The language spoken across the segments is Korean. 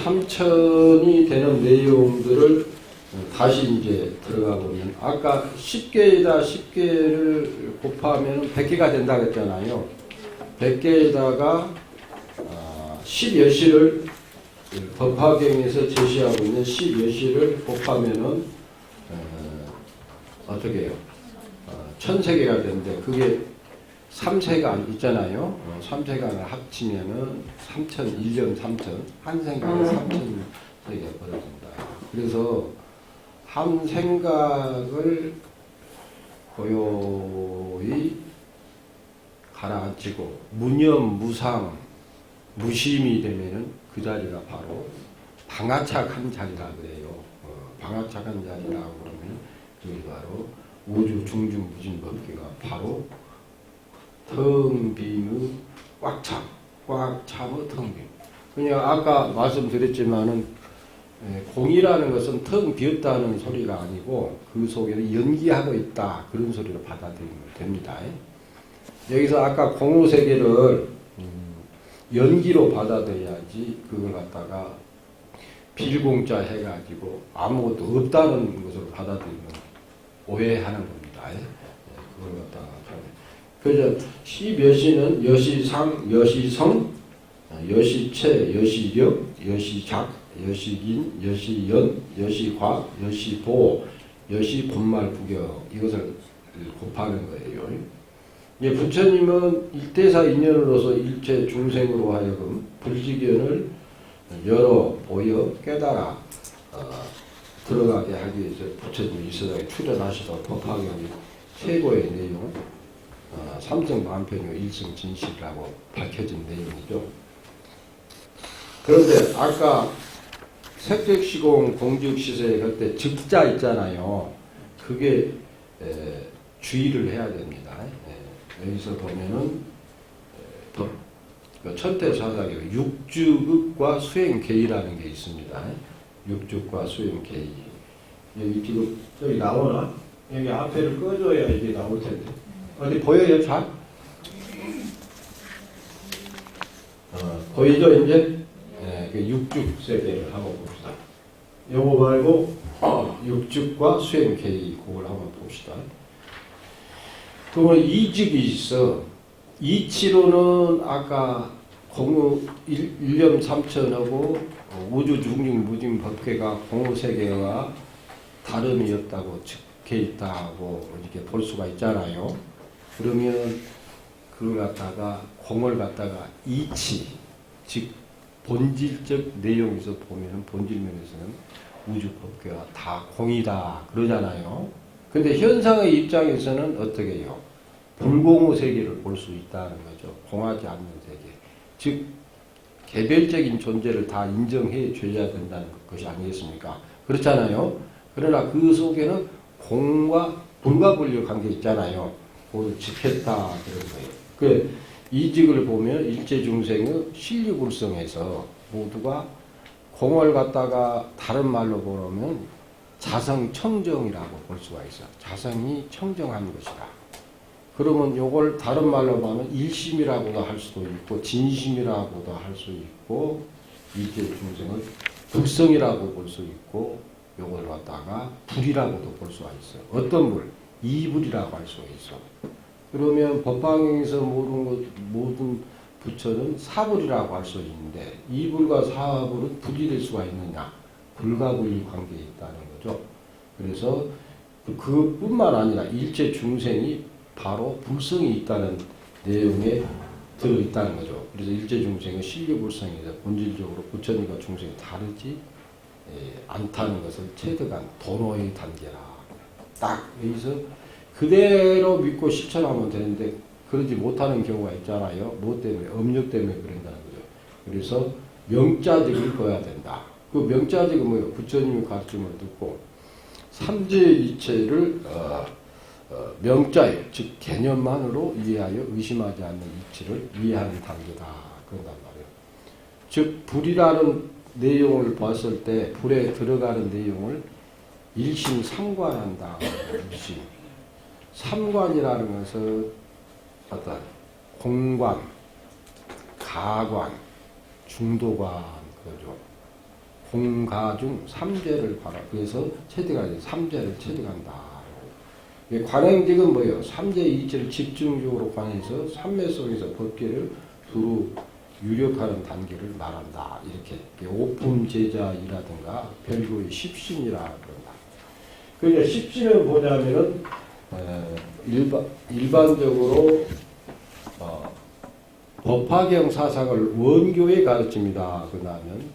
3천이 되는 내용들을 다시 이제 들어가 보면 아까 10개에다 10개를 곱하면 100개가 된다고 했잖아요. 100개에다가 10여시를 법화경에서 제시하고 있는 10여시를 곱하면은 어떻게 해요? 1000세계가 되는데 그게 3세가 있잖아요. 3세간을 합치면은 3천, 1년 3천, 한 생각에 3,000세계가 벌어진다. 그래서 한 생각을 고요히 가라앉히고 무념, 무상, 무심이 되면은 그 자리가 바로 방아착한 자리라 그래요. 방아착한 자리라고 그러면 그게 바로 우주 중중 무진 법계가 바로 텅 빈의 꽉 참의 텅 빈. 그냥 아까 말씀드렸지만은 공이라는 것은 텅 비었다는 소리가 아니고 그 속에는 연기하고 있다 그런 소리로 받아들이면 됩니다. 여기서 아까 공의 세계를 연기로 받아들여야지 그걸 갖다가 빌공자 해가지고 아무것도 없다는 것으로 받아들이면 오해하는 겁니다. 그걸 갖다가 그래서 시몇시는 여시상, 여시성, 여시체, 여시력, 여시작, 여시긴, 여시연, 여시과, 여시보, 여시본말부격 이것을 곱하는 거예요. 부처님은 일대사 인연으로서 일체 중생으로 하여금 불지견을 열어 보여 깨달아 들어가게 하기 위해서 부처님이 이 세상에 출연하시던 법화경이 최고의 내용 삼성만편이고 일승진실이라고 밝혀진 내용이죠. 그런데 아까 색즉시공 공즉시세 할 때 즉자 있잖아요. 그게 주의를 해야 됩니다. 여기서 보면은 천태사사기 육주극과 수행계의라는 게 있습니다. 육주과 수행계의. 여기 지금 여기 나오나? 여기 앞에를 꺼줘야 이게 나올 텐데. 어디 보여요, 잘? 보이죠, 이제? 그 육죽 세계를 한번 봅시다. 요거 말고 육죽과 수행계의 그걸 한번 봅시다. 그러면 이직이 있어. 이치로는 아까 공의 일념 삼천하고 우주 중중 무진 법계가 공의 세계와 다름이 없다고 적혀 있다고 이렇게 볼 수가 있잖아요. 그러면 그걸 갖다가 공을 갖다가 이치, 즉 본질적 내용에서 보면은 본질면에서는 우주 법계가 다 공이다 그러잖아요. 근데 현상의 입장에서는 어떻게 해요? 불공의 세계를 볼 수 있다는 거죠. 공하지 않는 세계. 즉 개별적인 존재를 다 인정해 줘야 된다는 것이 아니겠습니까? 그렇잖아요. 그러나 그 속에는 공과 불과 분류 관계 있잖아요. 그걸 지켰다 그런 거예요. 그 이직을 보면 일체 중생의 실리불성에서 모두가 공을 갖다가 다른 말로 보면 자성청정이라고 볼 수가 있어. 자성이 청정한 것이다. 그러면 요걸 다른 말로 보면 일심이라고도 할 수도 있고 진심이라고도 할 수 있고 일체 중생을 불성이라고 볼 수 있고 요걸 갖다가 불이라고도 볼 수가 있어요. 어떤 불? 이불이라고 할 수가 있어. 그러면 법방에서 모든 부처는 사불이라고 할 수 있는데 이불과 사불은 불이 될 수가 있느냐? 불가불 관계에 있다는 거죠. 그래서 그뿐만 아니라 일체 중생이 바로 불성이 있다는 내용에 들어있다는 거죠. 그래서 일체 중생은 실리불성이다. 본질적으로 부처님과 중생이 다르지 않다는 것을 체득한 도노의 단계라. 딱 여기서 그대로 믿고 실천하면 되는데 그러지 못하는 경우가 있잖아요. 뭐 때문에? 업력 때문에 그런다는 거죠. 그래서 명자직을 꺼야 된다. 그 명자직은 뭐예요? 부처님의 가르침을 듣고 삼재이체를 명자에 즉 개념만으로 이해하여 의심하지 않는 이치를 이해하는 단계다. 그런단 말이에요. 즉 불이라는 내용을 봤을 때 불에 들어가는 내용을 일심 삼관한다. 일심. 삼관이라는 것은 어떤 공관, 가관, 중도관 그거죠. 동가 중 삼재를 봐라. 그래서 체득하지. 삼재를 체득한다. 관행직은 뭐예요? 삼재 이치를 집중적으로 관해서 삼매 속에서 법계를 두루 유력하는 단계를 말한다. 이렇게 오품제자이라든가 별교의 십신이라 그런다. 그러니까 십신은 뭐냐면은 일반적으로 법화경 사상을 원교에 가르칩니다. 그러면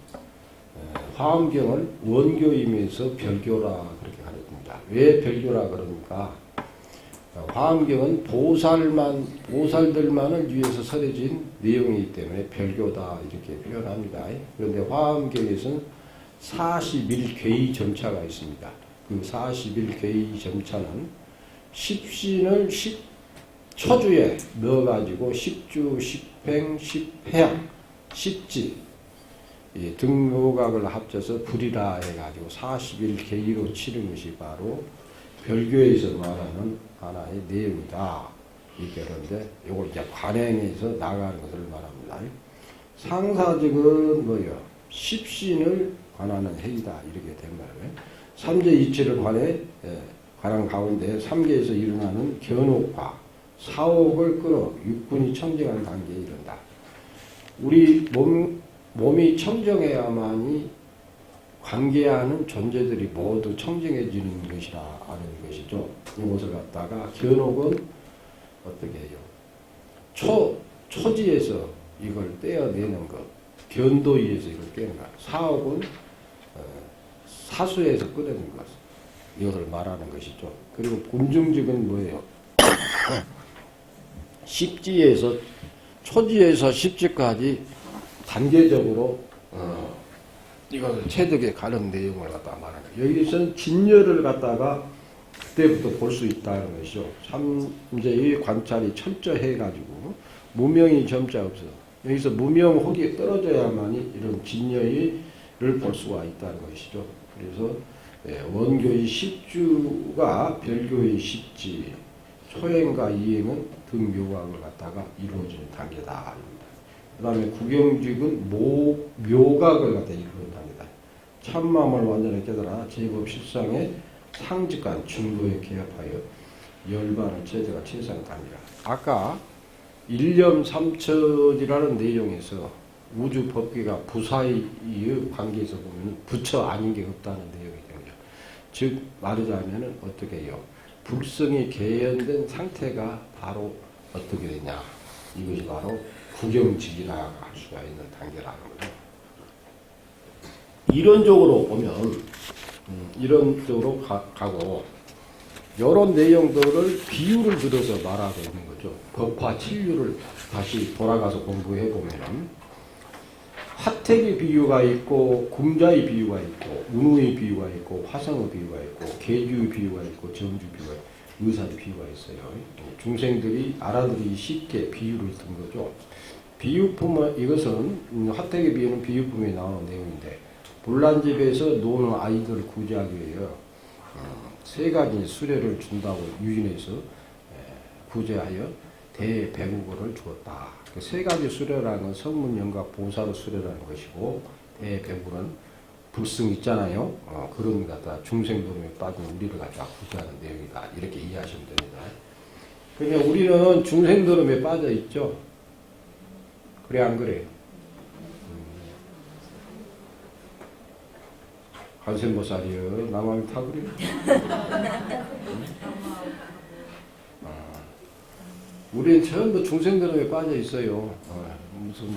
화엄경을 원교이면서 별교라 그렇게 가르칩니다. 왜 별교라 그러니까 화엄경은 보살들만을 위해서 설해진 내용이기 때문에 별교다 이렇게 표현합니다. 그런데 화엄경에서는 41개의 점차가 있습니다. 그 41개의 점차는 십신을 초주에 넣어가지고 십주, 십행, 십해양, 십지 등묘각을 합쳐서 불이라 해가지고 41개의로 치는 것이 바로 별교에서 말하는 하나의 내용이다. 그런데 이걸 이제 관행에서 나가는 것을 말합니다. 상사직은 뭐예요? 십신을 관하는 행위다. 이렇게 된 말이에요. 삼재 이치를 관한 가운데 삼계에서 일어나는 견옥과 사옥을 끊어 육군이 청정한 단계에 이른다. 우리 몸이 청정해야만이 관계하는 존재들이 모두 청정해지는 것이라 하는 것이죠. 이것을 갖다가 견옥은 어떻게 해요? 초지에서 이걸 떼어내는 것, 견도위에서 이걸 떼는 것, 사옥은 사수에서 꺼내는 것, 이것을 말하는 것이죠. 그리고 군중직은 뭐예요? 십지에서 초지에서 십지까지 단계적으로 이것을 체득에 가는 내용을 갖다가 말하는 거예요. 여기서는 진열을 갖다가 그때부터 볼 수 있다는 것이죠. 삼재의 관찰이 철저해가지고 무명이 점자 없어. 여기서 무명혹이 떨어져야만이 이런 진열을 볼 수가 있다는 것이죠. 그래서 원교의 십주가 별교의 십지, 초행과 이행은 등묘각을 갖다가 이루어지는 단계다. 그 다음에 구경직은 묘각을 갖다 이루는 단계다. 참마음을 완전히 깨달아 제법 실상의 상직한 중도에 개합하여 열반을 제대가 친상 단계다. 아까 일념삼천이라는 내용에서 우주 법계가 부사의 관계에서 보면 부처 아닌 게 없다는 내용이 되죠. 즉 말하자면은 어떻게 해요? 불성이 개연된 상태가 바로 어떻게 되냐? 이것이 바로 구경직이라 할 수가 있는 단계라는 거죠. 이론적으로 보면 이론적으로 가고 이런 내용들을 비유를 들어서 말하고 있는 거죠. 법화 칠류를 다시 돌아가서 공부해 보면 화택의 비유가 있고 궁자의 비유가 있고 운우의 비유가 있고 화성의 비유가 있고 계주의 비유가 있고 정주 비유가 있고 의사의 비유가 있어요. 중생들이 알아들이 쉽게 비유를 든 거죠. 비유품 이것은 화택의 비유는 비유품에 나오는 내용인데 불난집에서 노는 아이들을 구제하기 위하여 세 가지 수레를 준다고 유인해서 구제하여 대배국어를 주었다. 그 세 가지 수레라는 건 성문영각 보살 수레라는 것이고 대배국어는 불승 있잖아요. 그런 갖다 중생도름에 빠진 우리를 갖다 구제하는 내용이다. 이렇게 이해하시면 됩니다. 그러니까 우리는 중생도름에 빠져 있죠. 그래 안 그래요? 관세음보살이요. 나만 다 그래요. 우리는 전부 중생들에 빠져 있어요. 무슨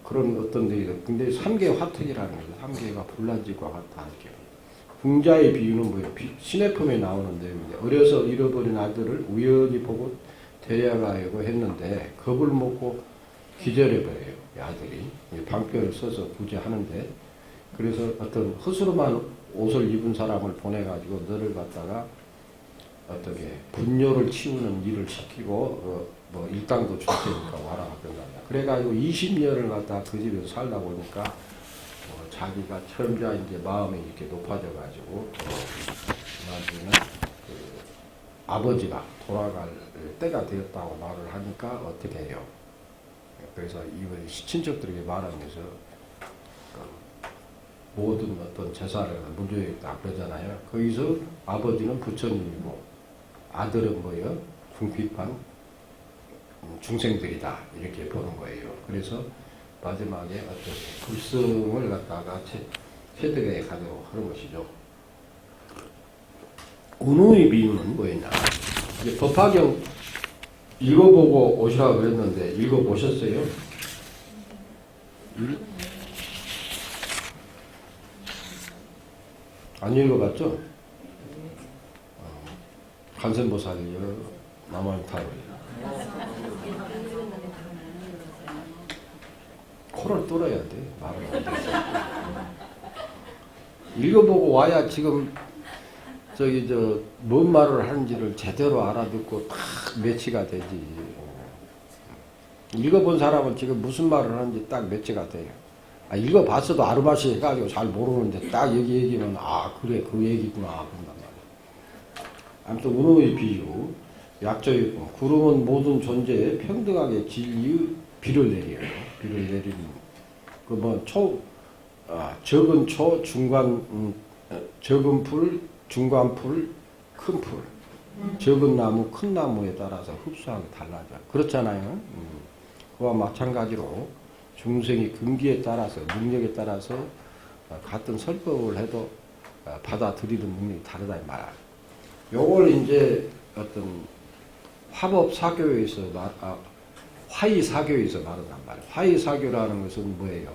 그런 어떤 데가 근데 삼계 화택이라는 거죠. 삼계가 불난집과 같다 이렇게. 궁자의 비유는 뭐예요? 신의 품에 나오는 내용인데 어려서 잃어버린 아들을 우연히 보고 데려가려고 했는데 겁을 먹고 기절해버려요. 이 아들이 방패를 써서 구제하는데 그래서 어떤 허스름한 옷을 입은 사람을 보내가지고 너를 갖다가 어떻게 분뇨를 치우는 일을 시키고 뭐 일당도 줄 테니까 와라 그런다. 그래가지고 20년을 갖다 그 집에서 살다 보니까 자기가 점자 이제 마음이 이렇게 높아져가지고 나중에는 그 아버지가 돌아갈 때가 되었다고 말을 하니까 어떻게 해요? 그래서 이걸 친척들에게 말하면서 모든 어떤 제사를 물려야겠다 그러잖아요. 거기서 아버지는 부처님이고 아들은 뭐예요? 궁핍한 중생들이다 이렇게 보는 거예요. 그래서 마지막에 어떤 불승을 갖다가 체득에 가도록 하는 것이죠. 운우의 비유는 뭐였냐? 이제 법화경 읽어보고 오시라고 그랬는데 읽어보셨어요? 안 읽어봤죠? 관세음보살이요, 남한타로요. 코를 뚫어야 돼. 말을 안 돼. 읽어보고 와야 지금 뭔 말을 하는지를 제대로 알아듣고 딱 매치가 되지. 읽어본 사람은 지금 무슨 말을 하는지 딱 매치가 돼요. 읽어봤어도 아르바시 해가지고 잘 모르는데 딱 여기 얘기는 그래 그 얘기구나 그런단 말이야. 아무튼 운호의 비유 약조의 꿈. 구름은 모든 존재에 평등하게 진리의 비를 내려요. 비를 내리는 적은 초 적은 풀 중간 풀 큰 풀 적은 나무 큰 나무에 따라서 흡수하기 달라져. 그렇잖아요. 그와 마찬가지로 중생이 근기에 따라서 능력에 따라서 같은 설법을 해도 받아들이는 능력이 다르다 이 말. 요걸 이제 어떤 화법사교에서 화의사교에서 말한단 말이에요. 화의사교라는 것은 뭐예요?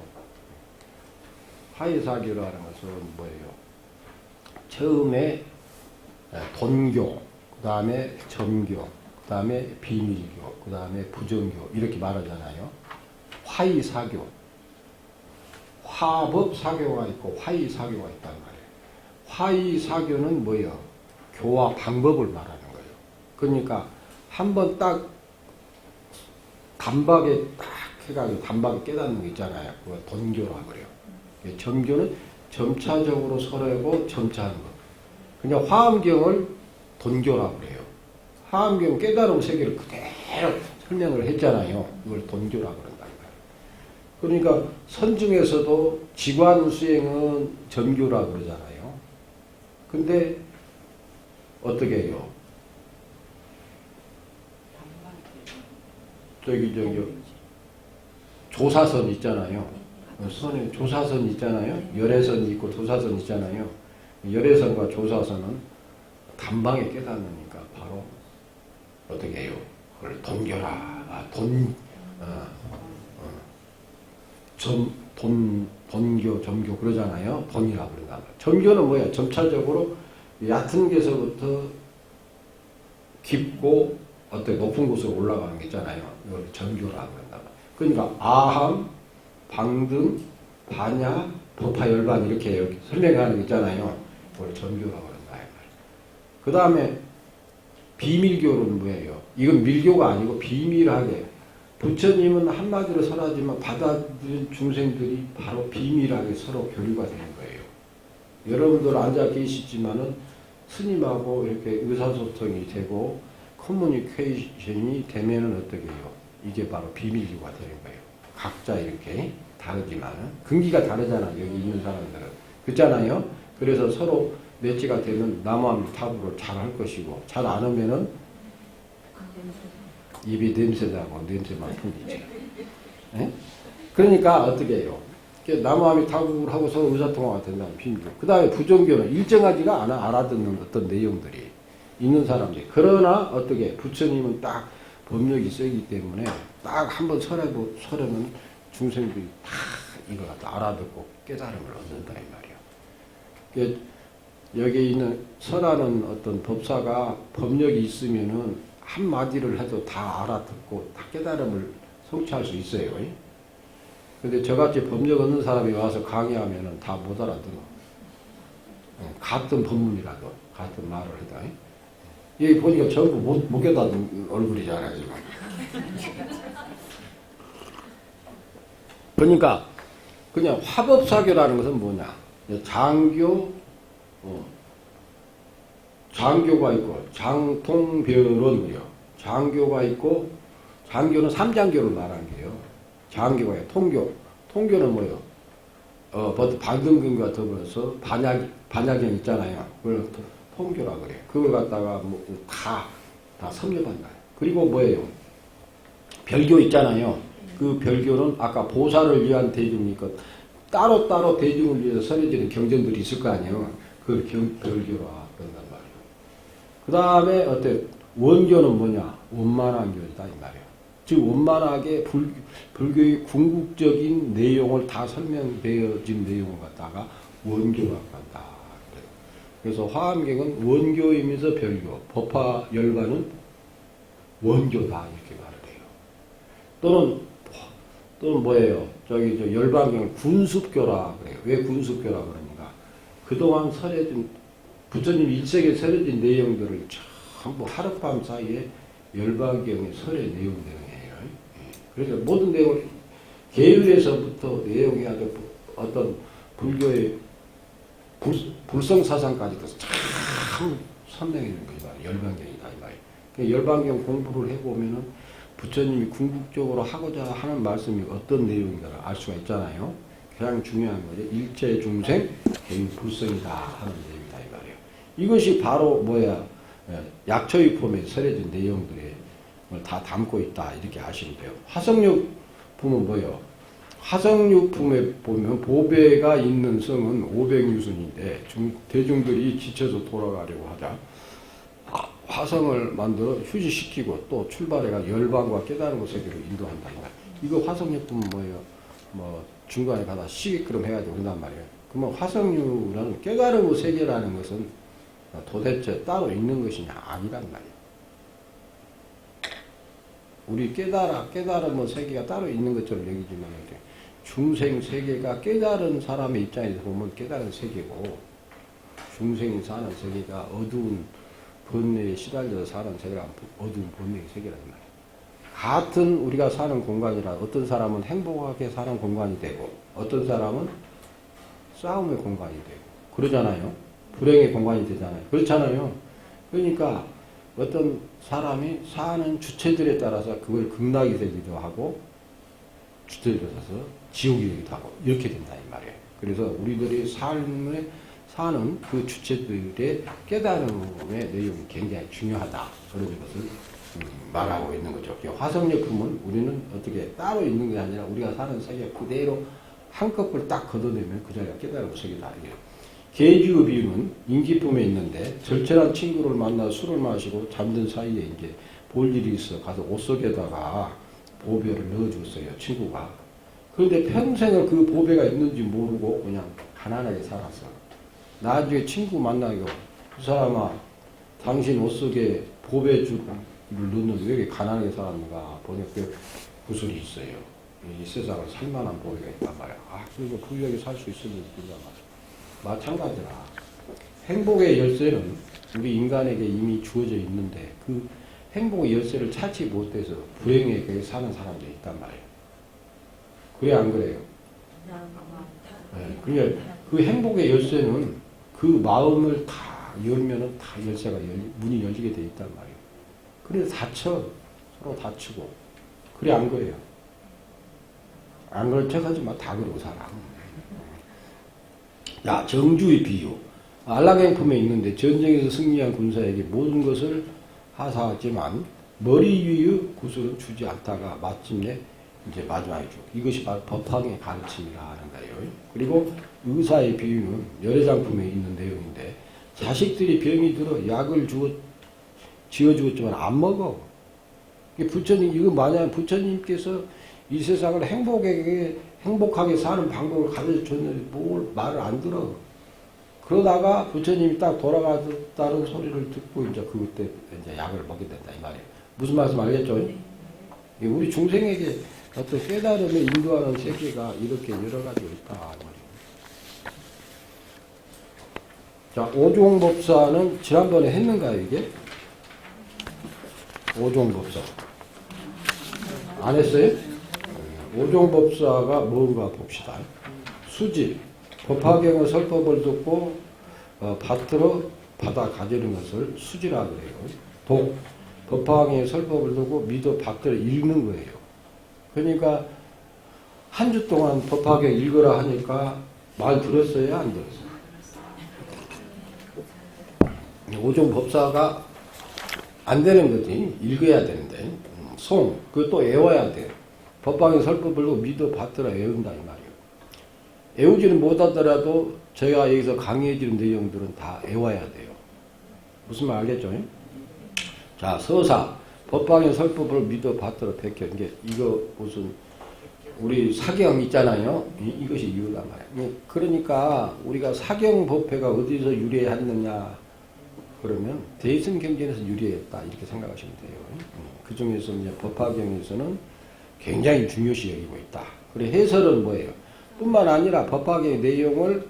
화의사교라는 것은 뭐예요? 처음에 돈교, 그 다음에 점교, 그 다음에 비밀교, 그 다음에 부정교 이렇게 말하잖아요. 화의사교, 화법사교가 있고 화의사교가 있단 말이에요. 화의사교는 뭐예요? 교화 방법을 말하는 거예요. 그러니까 한번 딱 단박에 딱 해가지고 단박에 깨닫는 거 있잖아요. 그거 돈교라고 그래요. 점교는 점차적으로 설하고 점차하는 거. 그냥 화엄경을 돈교라고 그래요. 화엄경 깨달음 세계를 그대로 설명을 했잖아요. 이걸 돈교라고 그런다. 그러니까 선중에서도 지관 수행은 점교라고 그러잖아요. 근데 어떻게 해요? 조사선 있잖아요. 선에 조사선 있잖아요. 열애선이 있고 조사선 있잖아요. 열애선과 조사선은 단방에 깨닫으니까 바로 어떻게 해요? 그걸 돈교라. 돈교, 점교 그러잖아요. 돈이라고 그런다. 점교는 뭐야? 점차적으로 얕은 데서부터 깊고 어떤 높은 곳으로 올라가는 게 있잖아요. 이걸 점교라고 그런다. 그러니까 아함, 방등, 반야, 법화열반 이렇게 설명하는 게 있잖아요. 그걸 점교라고 그런다. 그 다음에 비밀교는 뭐예요? 이건 밀교가 아니고 비밀하게 부처님은 한마디로 설하지만 받아들인 중생들이 바로 비밀하게 서로 교류가 되는 거예요. 여러분들 앉아 계시지만은 스님하고 이렇게 의사소통이 되고 커뮤니케이션이 되면은 어떻게 해요? 이게 바로 비밀교가 되는 거예요. 각자 이렇게 다르지만은 근기가 다르잖아요. 여기 있는 사람들은. 그렇잖아요. 그래서 서로 매치가 되면 남함 탑으로 잘 할 것이고 잘 안 하면은 입이 냄새나고 냄새만 풍기지. 그러니까 어떻게 해요? 나무함이 타국을 하고 서로 의사통화가 된다는 비밀교. 그 다음에 부정교는 일정하지가 않아. 알아듣는 어떤 내용들이 있는 사람들이. 그러나 어떻게 부처님은 딱 법력이 세기 때문에 딱 한번 설하면 중생들이 다 이걸 갖다 알아듣고 깨달음을 얻는다 이 말이에요. 여기 있는 설하는 어떤 법사가 법력이 있으면은 한마디를 해도 다 알아듣고 다 깨달음을 성취할 수 있어요. 근데 저같이 법력 없는 사람이 와서 강의하면은 다 못 알아들어. 같은 법문이라도, 같은 말을 해도. 여기 보니까 전부 못 깨닫는 얼굴이잖아요, 지금. 그러니까, 그냥 화법사교라는 것은 뭐냐. 장교가 있고, 장통별론이요. 장교가 있고, 장교는 삼장교를 말하는 게요. 장교가 통교. 통교는 뭐예요? 반등근과 더불어서 반야경 있잖아요. 그걸 통교라 그래요. 그걸 갖다가 다 섭렵한다. 그리고 뭐예요? 별교 있잖아요. 그 별교는 아까 보살을 위한 대중이니까 따로따로 대중을 위해서 설해지는 경전들이 있을 거 아니에요. 그걸 별교라 그런단 말이에요. 그 다음에 어때? 원교는 뭐냐? 원만한 교이다 이 말이에요. 즉 원만하게 불교의 궁극적인 내용을 다 설명되어진 내용을 갖다가 원교라고 한다. 그래서 화엄경은 원교이면서 별교, 법화 열반은 원교다 이렇게 말을 해요. 또는 뭐예요? 저 열반경은 군습교라 그래요. 왜 군습교라 그러니까 그동안 설해진 부처님 일세기에 설해진 내용들을 전부 하룻밤 사이에 열반경의 설의 내용이에요. 그래서 모든 내용을 계율에서부터 내용이 아주 어떤 불교의 불성사상까지도 참 선명해진 거죠. 열반경이다 이 말이에요. 그러니까 열반경 공부를 해보면은 부처님이 궁극적으로 하고자 하는 말씀이 어떤 내용인가를 알 수가 있잖아요. 가장 중요한 거죠. 일체 중생 개인 불성이다 하는 내용이다 이 말이에요. 이것이 바로 뭐야? 약초유품에 설해진 내용들이 다 담고 있다 이렇게 아시면 돼요. 화성육품은 뭐예요? 화성육품에 보면 보배가 있는 성은 500유순인데 대중들이 지쳐서 돌아가려고 하자 화성을 만들어 휴지시키고 또 출발해가 열반과 깨달은 세계로 인도한다. 이거 화성육품은 뭐예요? 뭐 중간에 가다 시기끄럼 해가지고 그런단 말이에요. 그러면 화성유라는 깨달은 세계라는 것은 도대체 따로 있는 것이냐? 아니란 말이에요. 우리 깨달은 세계가 따로 있는 것처럼 여기지만 중생 세계가 깨달은 사람의 입장에서 보면 깨달은 세계고 중생이 사는 세계가 어두운 번뇌에 시달려서 사는 세계가 어두운 번뇌의 세계라는 말이에요. 같은 우리가 사는 공간이라 어떤 사람은 행복하게 사는 공간이 되고 어떤 사람은 싸움의 공간이 되고 그러잖아요. 불행의 공간이 되잖아요. 그렇잖아요. 그러니까 어떤 사람이 사는 주체들에 따라서 그걸 극락이 되기도 하고 주체들에 따라서 지옥이 되기도 하고 이렇게 된다 이 말이에요. 그래서 우리들이 삶에 사는 그 주체들의 깨달음의 내용이 굉장히 중요하다. 그런 것을 말하고 있는 거죠. 화성역품은 우리는 어떻게 따로 있는 게 아니라 우리가 사는 세계 그대로 한꺼풀 딱 걷어내면 그 자리가 깨달음 세계다. 계주의 비유는 인기품에 있는데 절친한 친구를 만나 술을 마시고 잠든 사이에 이제 볼 일이 있어 가서 옷 속에다가 보배를 넣어줬어요. 친구가. 그런데 평생을 그 보배가 있는지 모르고 그냥 가난하게 살았어. 나중에 친구 만나고 그 사람아 당신 옷 속에 보배줄을 넣는데 왜 이렇게 가난하게 살았는가 보니까 그 구슬이 있어요. 이 세상에 살만한 보배가 있단 말이야. 그리고 부유하게 살 수 있었는지 모르단 말이야. 마찬가지라 행복의 열쇠는 우리 인간에게 이미 주어져 있는데 그 행복의 열쇠를 찾지 못해서 불행하게 사는 사람들이 있단 말이에요. 그래 안 그래요? 네, 그러니까 그 행복의 열쇠는 그 마음을 다 열면은 다 열쇠가 문이 열리게 돼 있단 말이에요. 그래서 다쳐 서로 다치고 그래 안 그래요? 안 그럴 척하지만 다 그러고 살아. 정주의 비유. 안락행품에 있는데 전쟁에서 승리한 군사에게 모든 것을 하사하지만 머리 위의 구슬은 주지 않다가 마침내 이제 마지막에 주. 이것이 바로 법황의 가르침이라는 거예요. 그리고 의사의 비유는 열애장품에 있는 내용인데 자식들이 병이 들어 약을 지어주었지만 안 먹어. 이거 만약 부처님께서 이 세상을 행복하게 사는 방법을 가르쳐줬는데 뭘 말을 안 들어. 그러다가 부처님이 딱 돌아가셨다는 소리를 듣고 이제 그때 이제 약을 먹게 된다 이 말이에요. 무슨 말씀 알겠죠? 우리 중생에게 어떤 깨달음에 인도하는 세계가 이렇게 여러 가지가 있다 이 말이에요. 자, 오종법사는 지난번에 했는가요 이게? 오종법사 안 했어요? 오종법사가 뭔가 봅시다. 수지, 법화경의 설법을 듣고 밭으로 받아 가지는 것을 수지라 그래요. 독, 법화경의 설법을 듣고 믿어 밭을 읽는 거예요. 그러니까 한 주 동안 법화경 읽으라 하니까 말 들었어요? 안 들었어요? 오종 법사가 안 되는 거지. 읽어야 되는데. 그것도 외워야 돼. 법방의 설법을 믿어 받더라 외운다 이 말이에요. 외우지는 못하더라도 제가 여기서 강의해주는 내용들은 다 외워야 돼요. 무슨 말 알겠죠? 자, 서사. 법방의 설법을 믿어 받더라 백현. 이거 무슨 우리 사경 있잖아요. 이것이 이유란 말이에요. 그러니까 우리가 사경법회가 어디서 유래했느냐 그러면 대승경전에서 유래했다 이렇게 생각하시면 돼요. 그 중에서 이제 법화경에서는 굉장히 중요시 여기고 있다. 그리고 해설은 뭐예요? 뿐만 아니라 법화경의 내용을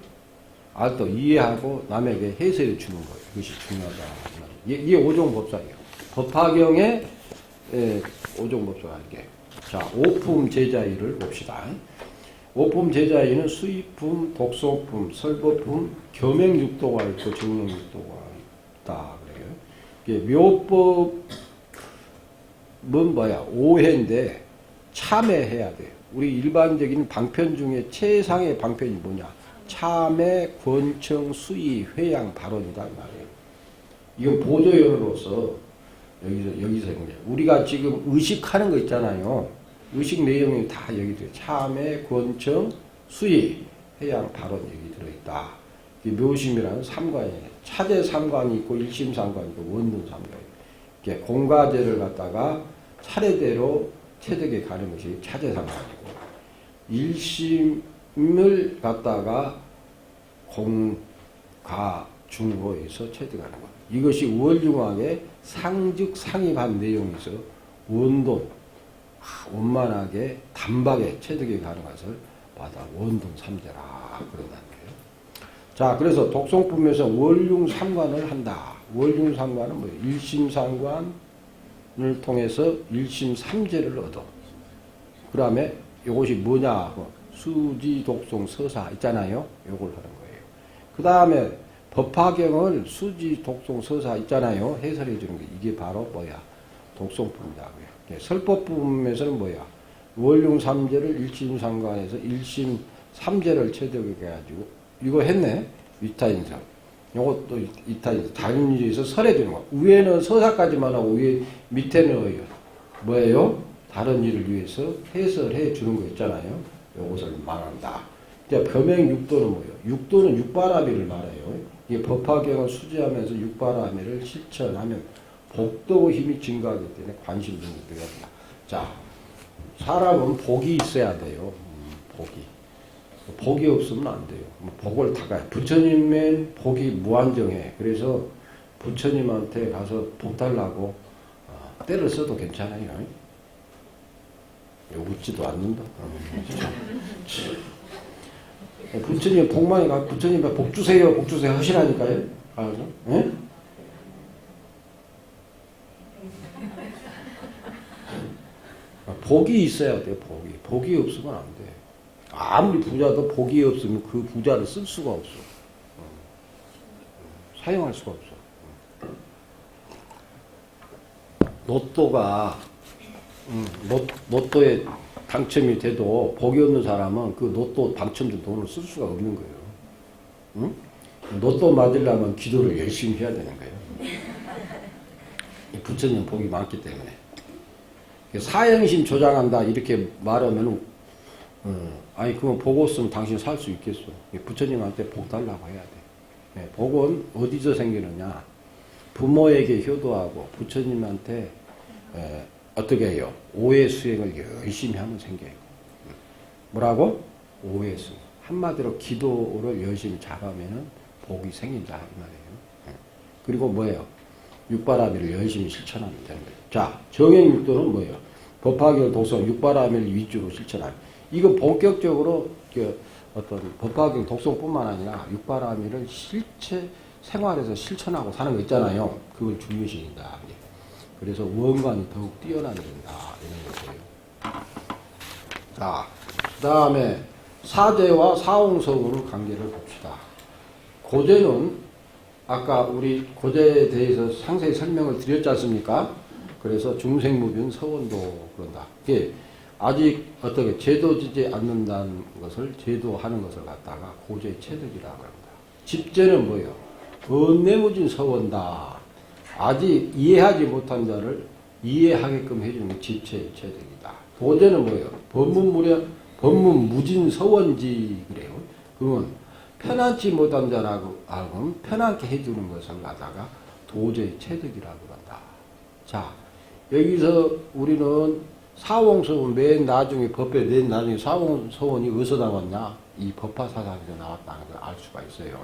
또 이해하고 남에게 해설해 주는 거예요. 그것이 중요하다. 이게 오종법사예요. 법화경의 오종법사가 이게. 자, 오품 제자의를 봅시다. 오품 제자의는 수의품, 독소품, 설법품, 교명육도가 있고 정명육도가 있다. 그래요. 이게 묘법은 뭐야? 오해인데 참회해야 돼요. 우리 일반적인 방편 중에 최상의 방편이 뭐냐? 참회, 권청, 수의, 회양, 발언이다 말이에요. 이건 보조연으로서 여기서 우리가 지금 의식하는 거 있잖아요. 의식 내용이 다 여기 들어요. 참회, 권청, 수의, 회양, 발언 여기 들어있다. 이게 묘심이라는 삼관이에요. 차제 삼관이 있고 일심 삼관이 있고 원론 삼관이 있고 공과제를 갖다가 차례대로 체득에 가는 것이 차제 삼관이고 일심을 갖다가 공과 중호에서 체득하는 것. 이것이 월융학의 상즉 상입한 내용에서 원돈 원만하게 단박에 체득에 가는 것을 받아 원돈 삼재라 그런다는 거예요. 자, 그래서 독성품에서 월융 삼관을 한다. 월융 삼관은 뭐예요? 일심 삼관을 통해서 일심 삼재를 얻어. 그 다음에 이것이 뭐냐? 수지 독성 서사 있잖아요. 이걸 하는 거예요. 그 다음에 법화경을 수지 독성 서사 있잖아요. 해설해 주는 게 이게 바로 뭐야? 독성품이라고요. 설법품에서는 뭐야? 월융 삼재를 일심 삼관에서 일심 삼재를 체득해 가지고 이거 했네. 위타인설. 요것도 이타인설. 다른 일에서 설해 주는 거. 위에는 서사까지만 하고 밑에는 뭐예요? 다른 일을 위해서 해설해 주는 거 있잖아요. 요것을 말한다. 이제 범행 육도는 뭐예요? 육도는 육바라밀을 말해요. 이 법화경을 수지하면서 육바라밀을 실천하면 복도 힘이 증가하기 때문에 관심 등이 되어야. 자, 사람은 복이 있어야 돼요. 복이 없으면 안 돼요. 복을 타가요. 부처님의 복이 무한정해. 그래서 부처님한테 가서 복 달라고 때를 써도 괜찮아요. 웃지도 않는다. 부처님 복만이 가 부처님에 복 주세요, 복 주세요 하시라니까요. 알죠? 예? 복이 있어야 돼요. 복이 없으면 안 돼. 아무리 부자도 복이 없으면 그 부자를 쓸 수가 없어. 사용할 수가 없어. 로또가 로또에 당첨이 돼도 복이 없는 사람은 그 로또 당첨된 돈을 쓸 수가 없는 거예요. 응? 로또 맞으려면 기도를 열심히 해야 되는 거예요. 부처님 복이 많기 때문에. 사형심 조장한다 이렇게 말하면 아니 그건 복 없으면 당신 살 수 있겠어. 부처님한테 복 달라고 해야 돼. 복은 어디서 생기느냐? 부모에게 효도하고 부처님한테 어떻게 해요? 오해 수행을 열심히 하면 생겨요. 뭐라고? 오해 수행. 한마디로 기도를 열심히 잘하면은 복이 생긴다 이 말이에요. 그리고 뭐예요? 육바라밀을 열심히 실천하면 되는 거예요. 자, 정행육도는 뭐예요? 법화경 독성 육바라밀 위주로 실천하는. 이거 본격적으로 어떤 법화경 독성뿐만 아니라 육바라밀을 실체 생활에서 실천하고 사는 거 있잖아요. 그걸 중요시한다. 그래서 원관이 더욱 뛰어나야 된다. 이런 거예요. 자, 그 다음에 사제와 사홍성으로 관계를 봅시다. 고제는 아까 우리 고제에 대해서 상세히 설명을 드렸지 않습니까? 그래서 중생무변 서원도 그런다. 이게 아직 어떻게 제도지지 않는다는 것을 제도하는 것을 갖다가 고제의 체득이라고 합니다. 집제는 뭐예요? 번뇌무진 서원다. 아직 이해하지 못한 자를 이해하게끔 해주는 게 집체의 체득이다. 보제는 뭐예요? 법문무진 서원지 그래요. 그건 편안치 못한 자라고 하면 편안케 해주는 것을 갖다가 도제의 체득이라고 한다. 자, 여기서 우리는 사홍서원 맨 나중에 법에 맨 나중에 사홍서원이 어디서 나왔냐? 이 법화사상에서 나왔다는 걸 알 수가 있어요.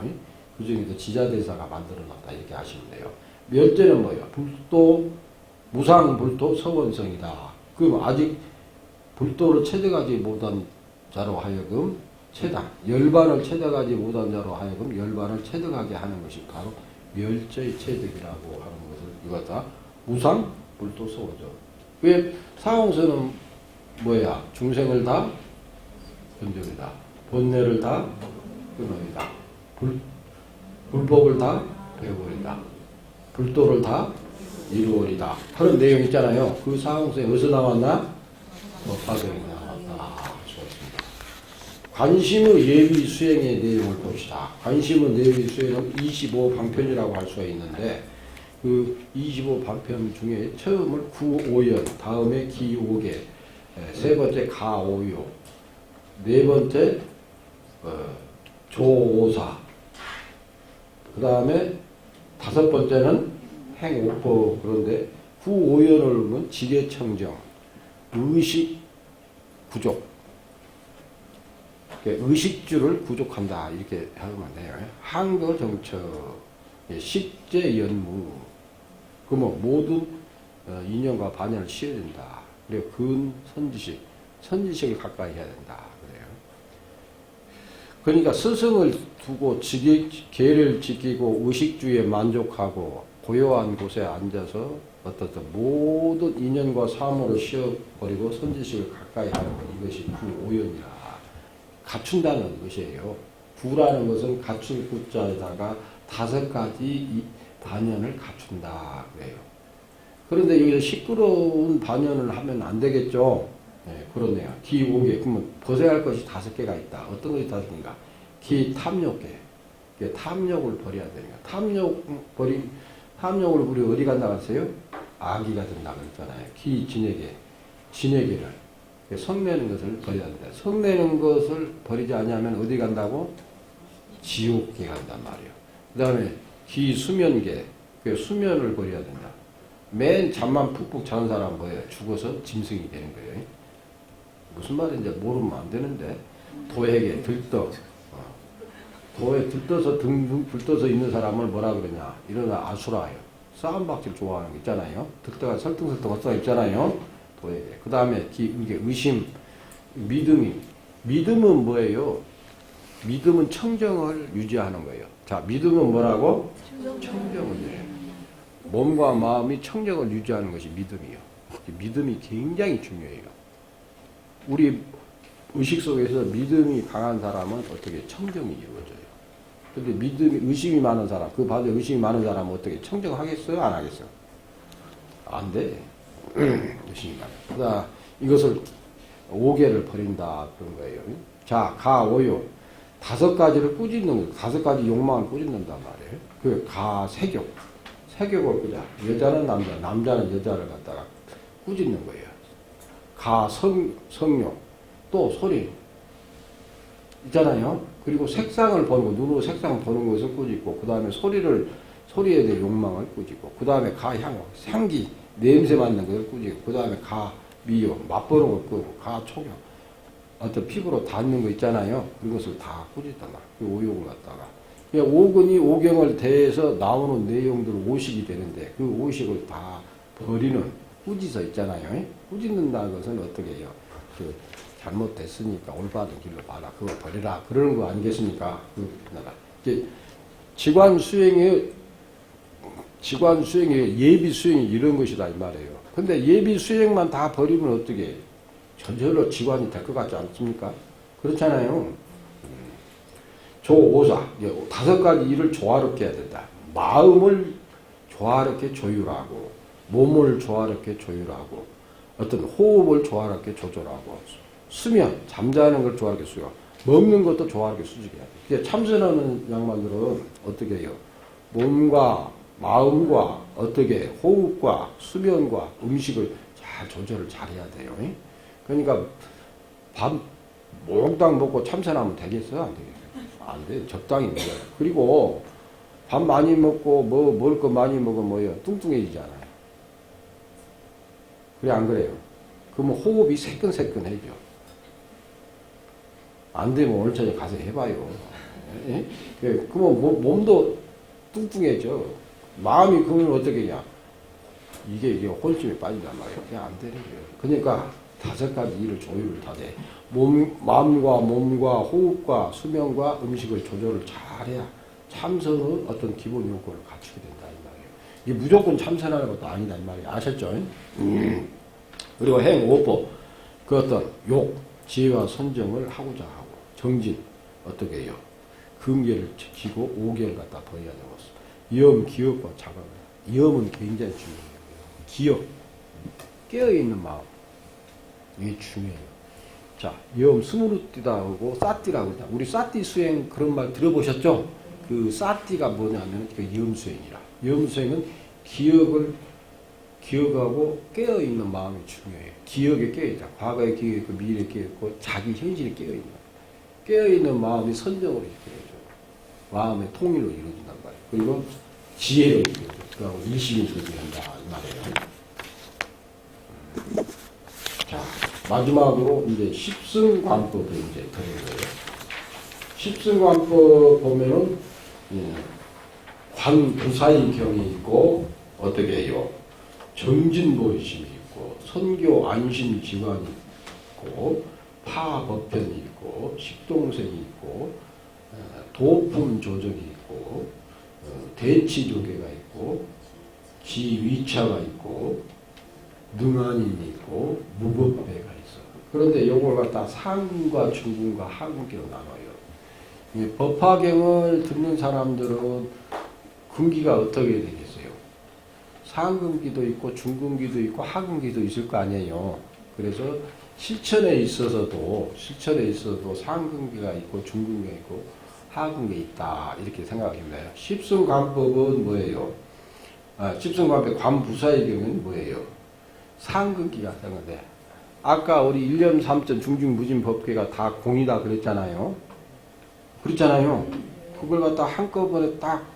그 중에서 지자대사가 만들어놨다 이렇게 하시면 돼요. 멸제는 뭐예요? 불도 무상불도 서원성이다. 그럼 아직 불도를 체득하지 못한 자로 하여금 열반을 체득하지 못한 자로 하여금 열반을 체득하게 하는 것이 바로 멸제의 체득이라고 하는 것을 이거 다 무상불도 서원적. 왜 사홍서는 뭐야? 중생을 다 건져이다. 본뇌를 다 끊어이다. 불법을 다 배워버리다. 불도를 다 이루어리다. 그런 내용 있잖아요. 그 사홍서에 어디서 나왔나? 법화경에 나왔다. 좋습니다. 관심의 예비 수행의 내용을 봅시다. 관심의 예비 수행은 25방편이라고 할 수가 있는데 그 25방편 중에 처음을 구오연, 다음에 기오계, 세 번째 가오요, 네 번째 조오사, 그 다음에 다섯 번째는 행오포. 그런데 구오연을 보면 지계청정, 의식 부족, 의식주를 부족한다 이렇게 하면 돼요. 한거정처, 식재연무. 그러면 모든 인연과 반연을 쉬어야 된다. 그리고 선지식을 가까이 해야 된다. 그래요. 그러니까 스승을 두고 계를 지키고 의식주에 만족하고 고요한 곳에 앉아서 어떻든 모든 인연과 사물을 쉬어버리고 선지식을 가까이 하는 것, 이것이 구오연이라. 갖춘다는 것이에요. 구라는 것은 갖출 구자에다가 다섯 가지 반연을 갖춘다 그래요. 그런데 여기서 시끄러운 반연을 하면 안 되겠죠. 네, 그렇네요. 기오계. 그러면 벗어야 할 것이 다섯 개가 있다. 어떤 것이 다섯 개인가? 기탐욕계. 탐욕을 버려야 됩니다. 탐욕을 우리 어디 간다 그랬어요? 악의가 된다고 했잖아요. 진액계를. 성내는 것을 버려야 된다. 성내는 것을 버리지 않으면 어디 간다고? 지옥계 간단 말이에요. 그 다음에 기수면계. 수면을 버려야 된다. 맨 잠만 푹푹 자는 사람은 뭐예요? 죽어서 짐승이 되는 거예요. 무슨 말인지 모르면 안 되는데, 도에게 도에 들떠서 들떠서 있는 사람을 뭐라 그러냐? 이러나 아수라예요. 싸움박질 좋아하는 거 있잖아요. 들떠가 설득설득 어쩌다 있잖아요. 도에게. 그 다음에 이게 의심, 믿음은 뭐예요? 믿음은 청정을 유지하는 거예요. 자, 믿음은 뭐라고? 청정을 유지해요. 몸과 마음이 청정을 유지하는 것이 믿음이에요. 믿음이 굉장히 중요해요. 우리 의식 속에서 믿음이 강한 사람은 어떻게 청정이 이루어져요. 그런데 의심이 많은 사람, 그 반대 의심이 많은 사람은 어떻게 청정하겠어요? 안 하겠어요? 안 돼. 의심이 많아요. 그러다 이것을 5개를 버린다 그런 거예요. 자, 가오요. 다섯 가지를 꾸짖는 거예요. 다섯 가지 욕망을 꾸짖는단 말이에요. 그 가세욕. 세욕을 꾸자. 여자는 남자, 남자는 여자를 갖다가 꾸짖는 거예요. 성욕. 또 소리. 있잖아요. 그리고 색상을 보는 거, 눈으로 색상 보는 것을 꾸짖고, 그 다음에 소리에 대해 욕망을 꾸짖고, 그 다음에 향기, 냄새 맡는 것을 꾸짖고, 그 다음에 미요, 맛보는 걸 꾸짖고, 초경. 어떤 피부로 닿는 거 있잖아요. 그런 것을 다 꾸짖단 말이에요. 그 오욕을 갖다가. 오근이 오경을 대해서 나오는 내용들 오식이 되는데, 그 오식을 다 버리는 꾸짖어 있잖아요. 꾸짖는다는 것은 어떻게 해요? 잘못됐으니까 올바른 길로 봐라. 그거 버리라. 그러는 거 아니겠습니까? 이제 직관 수행의 예비 수행이 이런 것이다 이 말이에요. 근데 예비 수행만 다 버리면 어떻게 해요? 저절로 직관이 될 것 같지 않습니까? 그렇잖아요. 조오사. 다섯 가지 일을 조화롭게 해야 된다. 마음을 조화롭게 조율하고, 몸을 조화롭게 조율하고, 어떤 호흡을 조화롭게 조절하고, 수면, 잠자는 걸 조화롭게 수요. 먹는 것도 조화롭게 수직해야 돼. 참선하는 양반들은 어떻게 해요? 몸과 마음과 어떻게 호흡과 수면과 음식을 잘 조절을 잘해야 돼요. 그러니까 밥 몽땅 먹고 참선하면 되겠어요? 안 되겠어요? 안 돼. 적당히 먹어요. 그리고 밥 많이 먹고 먹을 거 많이 먹으면 뭐예요? 뚱뚱해지잖아요. 그래 안 그래요? 그러면 호흡이 새끈새끈해져. 안 되면 오늘 저녁 가서 해봐요. 예? 그러면 몸도 뚱뚱해져. 마음이 그러면 어떻게 하냐? 이게 혼침에 빠진단 말이에요. 그냥 안 되는 거예요. 그러니까 5가지 일을 조율을 다 돼. 마음과 몸과 호흡과 수면과 음식을 조절을 잘해야 참선은 어떤 기본 요건을 갖추게 된다 이 말이에요. 이게 무조건 참선하는 것도 아니다 이 말이에요. 아셨죠? 그리고 행오법 그 어떤 욕, 지혜와 선정을 하고자 하고 정진 어떻게 해요? 금계를 지키고 오계를 갖다 버려야 되고 염, 기억과 자각을 염은 굉장히 중요해요. 기억, 깨어있는 마음 이게 중요해요. 자, 염 스무르띠다 하고 싸띠라고 그러죠. 우리 싸띠 수행 그런 말 들어보셨죠? 그 싸띠가 뭐냐면 그 염수행이라. 염수행은 기억하고 깨어있는 마음이 중요해요. 기억에 깨어있다. 과거에 깨어있고 미래에 깨어있고 자기 현실에 깨어있는 깨어있는 마음이 선정으로 이끌어져요. 마음의 통일로 이루어진단 말이에요. 그리고 지혜로 이루어져요. 그리고 일심이 이루어진다 이 말이에요. 자, 마지막으로 이제 십승관법을 이제 드리는 거예요. 십승관법 보면은 관부사의경이 있고 어떻게 해요? 정진보이심이 있고 선교 안심지관이 있고 파법편이 있고 식동생이 있고 도품조적이 있고 대치조계가 있고 지위차가 있고 능한인이 있고 무법배가 있어. 그런데 요걸 갖다 상근과 중근과 하근기로 나눠요. 법화경을 듣는 사람들은 근기가 어떻게 되겠어요? 상근기도 있고 중근기도 있고 하근기도 있을 거 아니에요. 그래서 실천에 있어서도 상근기가 있고 중근기가 있고 하근기가 있다 이렇게 생각하시면 돼요. 십승관법은 뭐예요? 십승관법 관부사의 경우는 뭐예요? 상근기가 되는 건데 아까 우리 일념삼전 중중무진법계가 다 공이다 그랬잖아요. 그렇잖아요. 그걸 갖다 한꺼번에 딱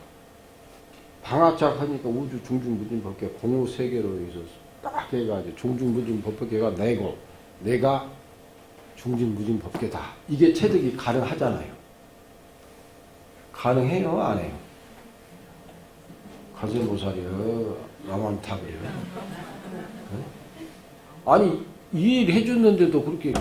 방학작 하니까 우주 중중무진법계 공우 세계로 해서 딱 해가지고 중중무진법계가 내고 내가 중진무진법계다. 이게 체득이 가능하잖아요. 가능해요? 안 해요? 가세보살이요. 나만 탑이요. 아니 이 일 해줬는데도 그렇게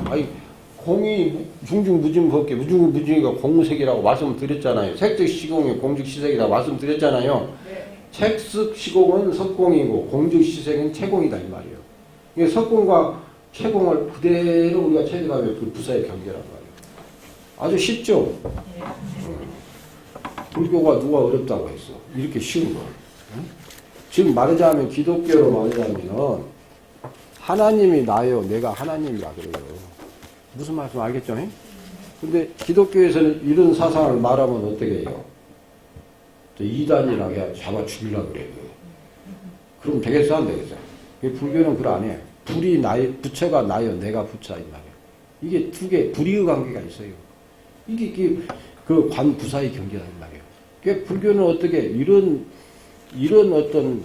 공이 중중무진법계 무중무진이가 공무색이라고 말씀드렸잖아요. 색즉시공이 공즉시색이라고 말씀드렸잖아요. 네. 색쓱시공은 석공이고 공즉시색은 채공이다 이 말이에요. 이게 석공과 채공을 그대로 우리가 체득하면 그 부사의 경계란 말이에요. 아주 쉽죠? 네. 불교가 누가 어렵다고 했어. 이렇게 쉬운 거. 지금 말하자면 기독교로 말하자면 하나님이 나요. 내가 하나님이라 그래요. 무슨 말씀 알겠죠? 근데 기독교에서는 이런 사상을 말하면 어떻게 해요? 이단이라고 해야 잡아 죽이려고 그래요. 그럼 되겠어? 안 되겠어? 불교는 그걸 안 해. 불이 나요. 부처가 나요. 내가 부처. 이 말이에요. 이게 두 개, 불이의 관계가 있어요. 이게 그 관부사의 경계다. 이 말이에요. 그러니까 불교는 어떻게 이런 어떤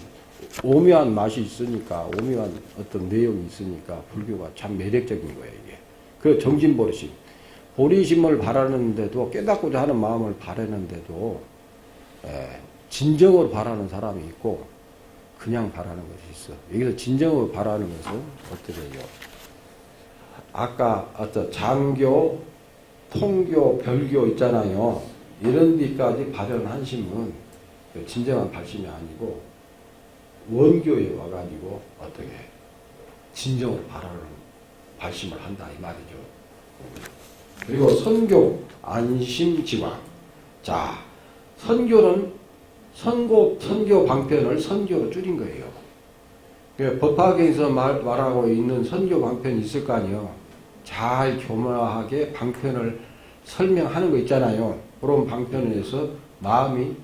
오묘한 맛이 있으니까, 오묘한 어떤 내용이 있으니까 불교가 참 매력적인 거예요, 이게. 그 정진보리심. 보리심을 바라는데도, 깨닫고자 하는 마음을 바라는데도, 진정으로 바라는 사람이 있고, 그냥 바라는 것이 있어. 여기서 진정으로 바라는 것은 어떻게 해요? 아까 어떤 장교, 통교, 별교 있잖아요. 이런 데까지 발현하심은 진정한 발심이 아니고, 원교에 와가지고 어떻게 진정을 바라는 발심을 한다 이 말이죠. 그리고 선교 안심지광. 자, 선교는 선교 방편을 선교로 줄인 거예요. 법화경에서 말하고 있는 선교 방편이 있을 거 아니에요. 잘 교묘하게 방편을 설명하는 거 있잖아요. 그런 방편에서 마음이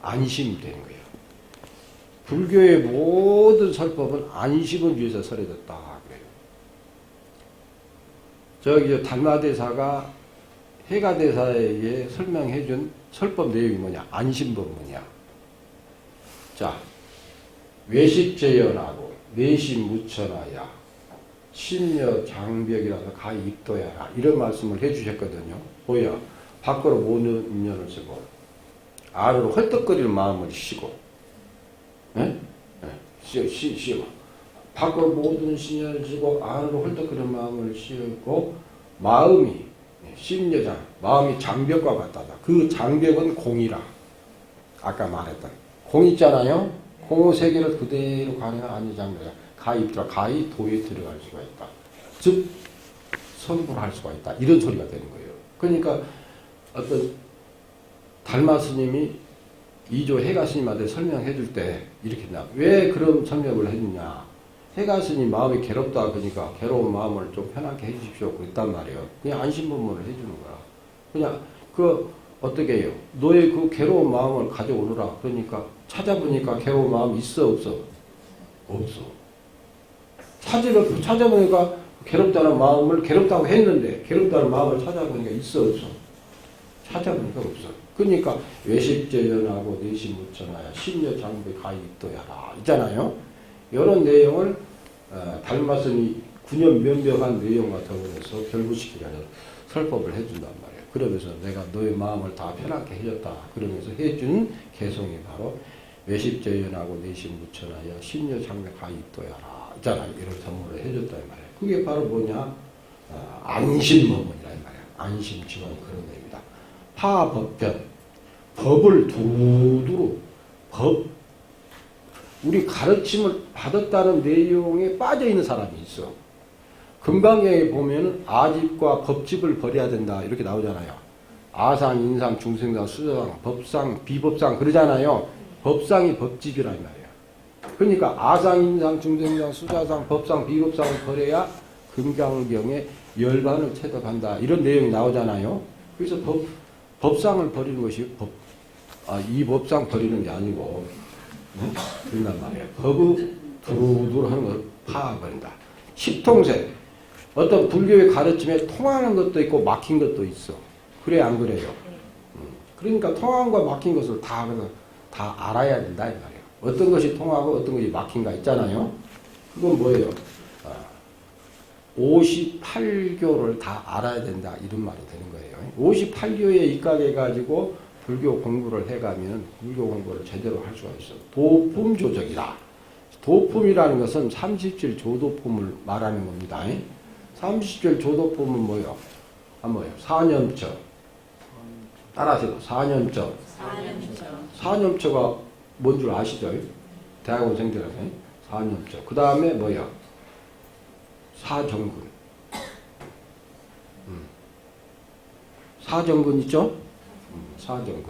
안심이 되는 거예요. 불교의 모든 설법은 안심을 위해서 설해졌다 그래요. 저기 달마대사가 해가대사에게 설명해준 설법 내용이 뭐냐? 안심법문이야. 자, 외식재연하고 내심무천하야 신여 장벽이라서 가히 입도야라 이런 말씀을 해주셨거든요. 뭐야? 밖으로 모든 인연을 쓰고 안으로 헐떡거리는 마음을 쉬고 예? 쉬고 밖으로 모든 신여를 쓰고 안으로 헐떡거리는 마음을 쉬고 마음이 심여장 마음이 장벽과 같다다. 그 장벽은 공이라. 아까 말했던 공 있잖아요. 공의 세계를 그대로 가능한 안니장벽이야. 가히 입더라. 가히 도에 들어갈 수가 있다. 즉 선불할 수가 있다. 이런 소리가 되는 거예요. 그러니까 어떤 달마 스님이 2조 해가 스님한테 설명해 줄 때 이렇게 나. 왜 그런 설명을 해주냐. 해가 스님 마음이 괴롭다. 그러니까 괴로운 마음을 좀 편하게 해 주십시오. 그랬단 말이에요. 그냥 안심법문을 해 주는 거야. 그냥 어떻게 해요? 너의 그 괴로운 마음을 가져오느라. 그러니까 찾아보니까 괴로운 마음 있어 없어? 없어. 찾아보니까 괴롭다는 마음을 괴롭다고 했는데 괴롭다는 마음을 찾아보니까 있어 없어? 찾아보니까 없어. 그러니까 외식재연하고 내심무천하야 심려 장배 가히 입도야라 있잖아요. 이런 내용을 달마스니 9년 면벽한 내용과 더불어서 결부시키려는 설법을 해준단 말이에요. 그러면서 내가 너의 마음을 다 편하게 해줬다. 그러면서 해준 개성이 바로 외식재연하고 내심무천하야 심려 장배 가히 입도야라 있잖아요. 이런 선물을 해줬단 말이에요. 그게 바로 뭐냐? 안심법문이란 말이에요. 안심 지원 그런 의미입니다. 파법변 법을 두루두루 우리 가르침을 받았다는 내용에 빠져있는 사람이 있어. 금강경에 보면 아집과 법집을 버려야 된다 이렇게 나오잖아요. 아상, 인상, 중생상, 수저상, 법상, 비법상 그러잖아요. 법상이 법집이란 말이에요. 그러니까 아상, 인상, 중생상, 수자상, 법상, 비법상을 버려야 금강경에 열반을 체득한다 이런 내용이 나오잖아요. 그래서 법상을 버리는 것이 이 법상 버리는 게 아니고 그런단 말이에요. 법을 두루두루 하는 걸 파악버린다. 십통세 어떤 불교의 가르침에 통하는 것도 있고 막힌 것도 있어. 그래 안 그래요? 그러니까 통한 거 막힌 것을 다 알아야 된다 이 말이에요. 어떤 것이 통하고 어떤 것이 막힌가 있잖아요. 그건 뭐예요? 58교를 다 알아야 된다 이런 말이 되는 거예요. 58교에 입각해가지고 불교 공부를 해가면 불교 공부를 제대로 할 수가 있어. 도품 조적이다. 도품이라는 것은 30질 조도품을 말하는 겁니다. 30질 조도품은 뭐예요? 뭐예요? 사념처. 따라하세요. 사념처. 사념처가 뭔 줄 아시죠? 대학원생들한테. 사념처. 그 다음에 뭐예요? 사정근. 사정근 있죠? 사정근.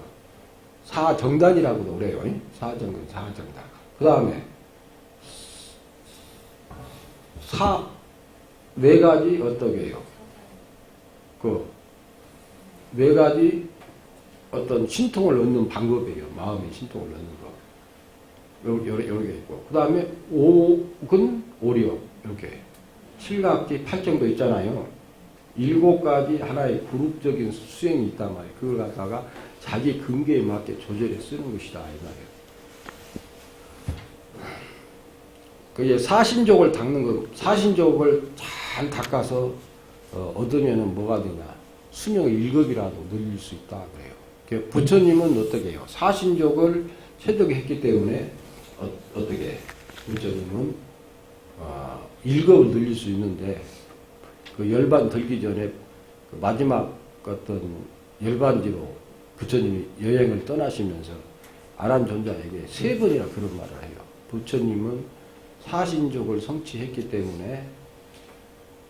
사정단이라고도 그래요. 사정근, 사정단. 그 다음에 네 가지 어떻게 해요? 네 가지 어떤 신통을 얻는 방법이에요. 마음의 신통을 얻는 거. 여러 개 있고. 그 다음에 오근, 오력. 이렇게. 7각기 8정도 있잖아요. 7가지 하나의 그룹적인 수행이 있단 말이에요. 그걸 갖다가 자기 근계에 맞게 조절해 쓰는 것이다. 이 말이에요. 그게 사신족을 닦는 거, 사신족을 잘 닦아서 얻으면 뭐가 되냐. 수명을 1급이라도 늘릴 수 있다. 그래요. 부처님은 어떻게 해요? 사신족을 체득했기 때문에 어떻게 해? 부처님은 1급을 늘릴 수 있는데 그 열반 들기 전에 그 마지막 어떤 열반지로 부처님이 여행을 떠나시면서 아란존자에게 3번이나 그런 말을 해요. 부처님은 사신족을 성취했기 때문에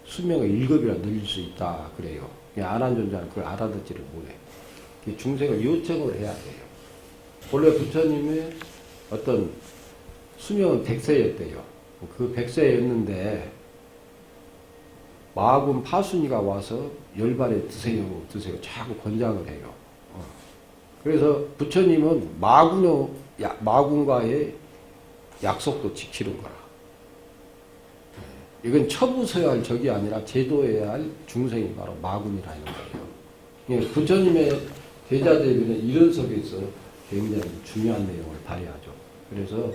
수명을 1급이나 늘릴 수 있다. 그래요. 아란존자는 그걸 알아듣지를 못해. 중생을 요청을 해야 돼요. 원래 부처님의 어떤 수명은 100세였대요. 그 백세였는데 마군 파순이가 와서 열반에 드세요 드세요 자꾸 권장을 해요. 그래서 부처님은 마군과의 약속도 지키는 거라. 이건 처부서야 할 적이 아니라 제도해야 할 중생이 바로 마군이라는 거예요. 부처님의 대자대비는 이런 속에서 굉장히 중요한 내용을 발휘하죠. 그래서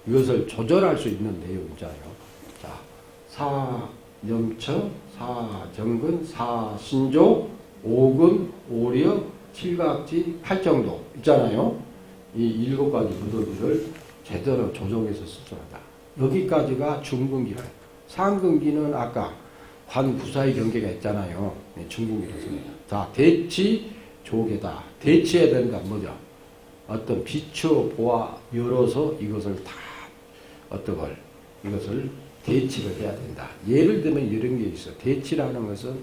이것을 조절할 수 있는 내용이잖아요. 자, 사념처, 사정근, 사신조, 오근, 오력, 칠각지, 팔정도 있잖아요. 이 7가지 무더기를 제대로 조정해서 수술하다. 여기까지가 중근기라. 상근기는 아까 관구사의 경계가 있잖아요. 중근기였습니다. 자, 대치, 조계다. 대치해야 된다. 뭐죠? 어떤 비추어 보아 열어서 이것을 다 이것을 대치를 해야 된다. 예를 들면 이런 게 있어. 대치라는 것은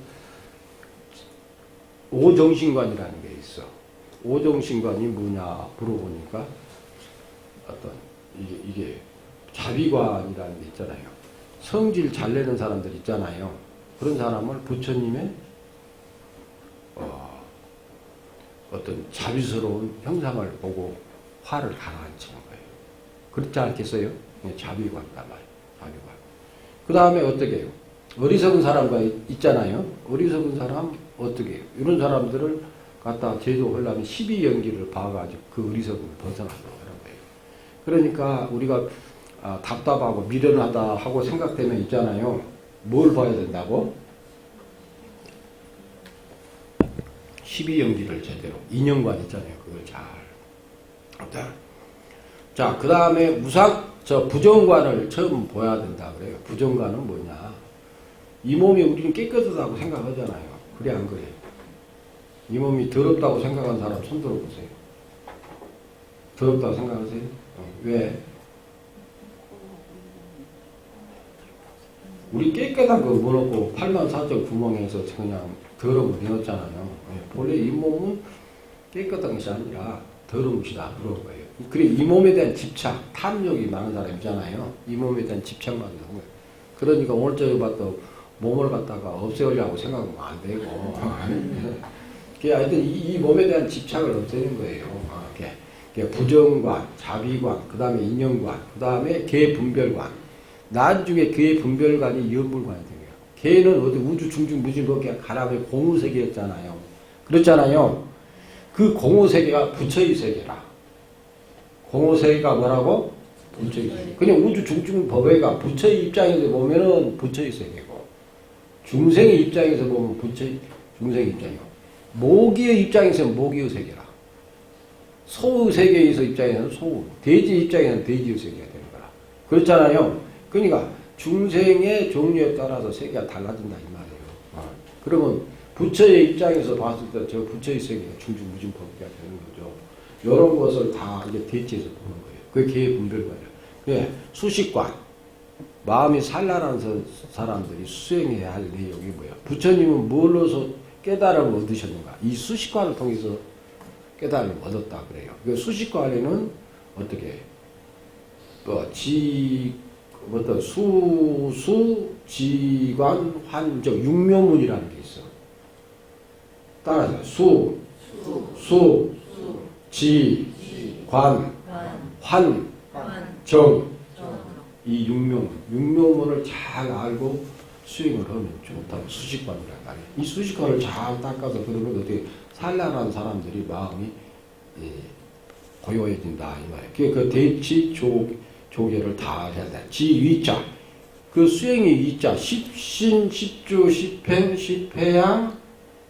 오정신관이라는 게 있어. 오정신관이 뭐냐 물어보니까 어떤 이게 자비관이라는 게 있잖아요. 성질 잘 내는 사람들 있잖아요. 그런 사람을 부처님의 어떤 자비스러운 형상을 보고 화를 가라앉히는 거예요. 그렇지 않겠어요? 자비관이다 말이에요. 자비관. 그 다음에 어떻게 해요? 어리석은 사람과 있잖아요. 어리석은 사람 어떻게 해요? 이런 사람들을 갖다 제도하려면 12연기를 봐가지고 그 어리석음을 벗어나려고 하는 거예요. 그러니까 우리가 답답하고 미련하다 하고 생각되면 있잖아요. 뭘 봐야 된다고? 12연기를 제대로. 인연관 있잖아요. 그걸 잘. 자, 그 다음에 부정관을 처음 보야 된다 그래요. 부정관은 뭐냐? 이 몸이 우리는 깨끗하다고 생각하잖아요. 그래 안 그래? 이 몸이 더럽다고 생각하는 사람 손 들어보세요. 더럽다고 생각하세요? 왜? 우리 깨끗한 거 물었고 8만 4천 구멍에서 그냥 더러운 거 넣었잖아요. 원래 이 몸은 깨끗한 것이 아니라 더러운 것이다 그런 거예요. 그래 이 몸에 대한 집착, 탐욕이 많은 사람 있잖아요. 이 몸에 대한 집착만 있는 거예요. 그러니까 오늘 저녁 봤다 몸을 갖다가 없애려고 생각하면 안 되고 하여튼 이 몸에 대한 집착을 없애는 거예요. 부정관, 자비관, 그 다음에 인연관, 그 다음에 계분별관. 나중에 그의 분별관이 연불관이 돼요. 걔는 어디 우주 중중 무진 그렇게 가라고 공우세계였잖아요. 그렇잖아요. 그 공우세계가 부처의 세계라. 공우세계가 뭐라고? 부처의 세계. 그냥 우주 중중 법회가 부처의 입장에서 보면은 부처의 세계고, 중생의 입장에서 보면 부처의 중생의 입장이고, 모기의 입장에서는 모기의 세계라. 소의 세계에서 입장에서는 소, 돼지 입장에서는 돼지의 세계가 되는 거라. 그렇잖아요. 그러니까 중생의 종류에 따라서 세계가 달라진다 이 말이에요. 그러면 부처의 입장에서 봤을 때 저 부처의 세계가 중중무진법이가 되는 거죠. 이런 것을 다 이제 대치해서 보는 거예요. 그게 개의 분별관이에요. 예, 수식관. 마음이 산란한 사람들이 수행해야 할 내용이 뭐예요? 부처님은 뭘로서 깨달음을 얻으셨는가? 이 수식관을 통해서 깨달음을 얻었다 그래요. 그 수식관에는 어떻게 수지관, 환적, 육묘문이라는 게 있어. 따라서 지, 관, 환, 정. 이 육묘문을 잘 알고 수행을 하면 좋다고 수식관이란 말이에요. 이 수식관을 잘 닦아서 그러면 어떻게 산란한 사람들이 마음이 고요해진다 이 말이에요. 그 대치 조계를 다 해야 돼. 지위자. 그 수행의 위자. 십신, 십주, 십행, 십회양,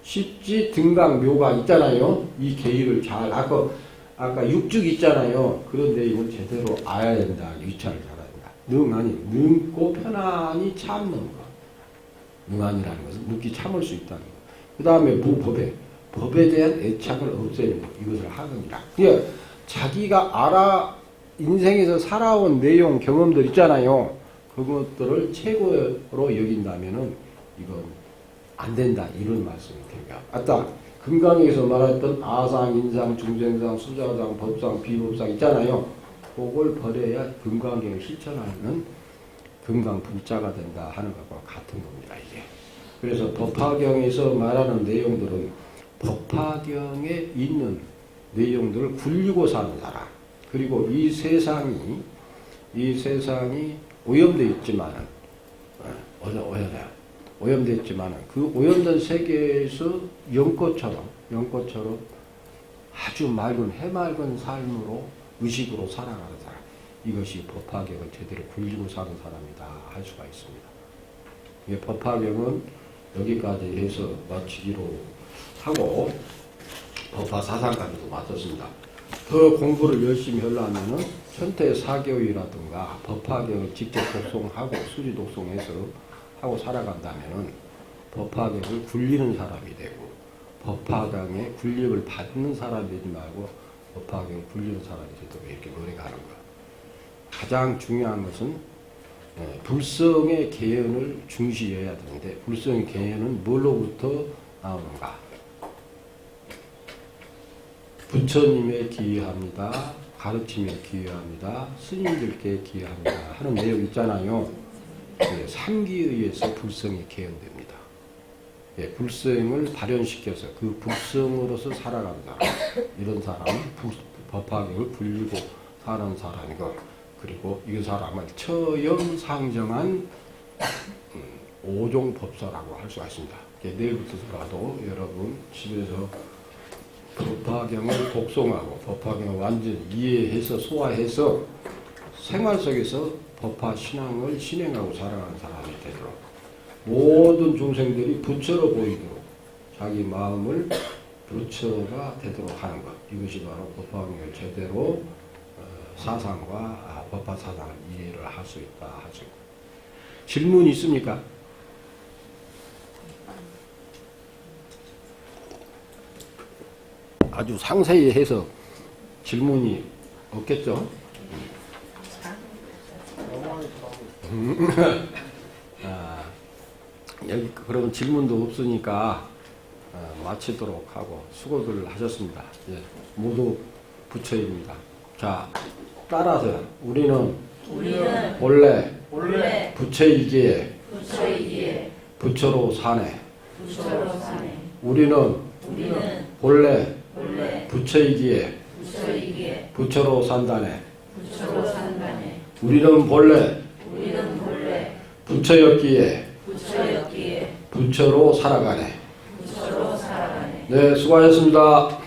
십지, 등강, 묘가 있잖아요. 이 계율을 잘 아까 육죽 있잖아요. 그런 내용을 제대로 알아야 된다. 위자를 잘해야 된다. 능고 편안히 참는 거. 능한이라는 것은 묵기 참을 수 있다는 거. 그 다음에 무법에. 법에 대한 애착을 없애는 거. 이것을 하느니라. 그러니까 자기가 인생에서 살아온 내용, 경험들 있잖아요. 그것들을 최고로 여긴다면은 이건 안 된다. 이런 말씀이 됩니다. 아까 금강에서 말했던 아상, 인상, 중생상, 수자상, 법상, 비법상 있잖아요. 그걸 버려야 금강경을 실천하는 금강 불자가 된다 하는 것과 같은 겁니다. 이게. 그래서 법화경에서 말하는 내용들은 법화경에 있는 내용들을 굴리고 사는 사람, 그리고 이 세상이 오염되어 있지만은 오염되어 있지만은 그 오염된 세계에서 연꽃처럼 아주 맑은 해맑은 삶으로 의식으로 살아가는 사람, 이것이 법화경을 제대로 굴리고 사는 사람이다 할 수가 있습니다. 이 법화경은 여기까지 해서 마치기로 하고 법화 사상까지도 마쳤습니다. 더 공부를 열심히 하려면은 현태 사교이라든가 법화경을 직접 독송하고 수리 독송해서 하고 살아간다면은 법화경을 굴리는 사람이 되고 법화경의 굴림을 받는 사람이 되지 말고 법화경을 굴리는 사람이 되도록 이렇게 노력하는 것. 가장 중요한 것은 불성의 개연을 중시해야 되는데 불성의 개연은 뭘로부터 나오는가? 부처님에 기여합니다. 가르침에 기여합니다. 스님들께 기여합니다. 하는 내용 있잖아요. 삼기에 의해서 불성이 개연됩니다. 불성을 발현시켜서 그 불성으로서 살아가는 사람, 이런 사람은 법화경을 굴리고 사는 사람이고, 그리고 이 사람을 처형상정한 오종법사라고 할 수가 있습니다. 내일부터라도 여러분 집에서 법화경을 독송하고 법화경을 완전히 이해해서 소화해서 생활 속에서 법화 신앙을 실행하고 살아가는 사람이 되도록, 모든 중생들이 부처로 보이도록 자기 마음을 부처가 되도록 하는 것, 이것이 바로 법화경을 제대로 사상과 법화 사상을 이해를 할 수 있다 하죠. 질문 있습니까? 아주 상세히 해서 질문이 없겠죠? 여기 그럼 질문도 없으니까 마치도록 하고 수고들 하셨습니다. 예, 모두 부처입니다. 자, 따라서 우리는 본래 부처이기에 부처로 사네. 우리는 본래 부처이기에 부처로 산다네. 우리는 본래 부처였기에 부처로 살아가네. 네, 수고하셨습니다.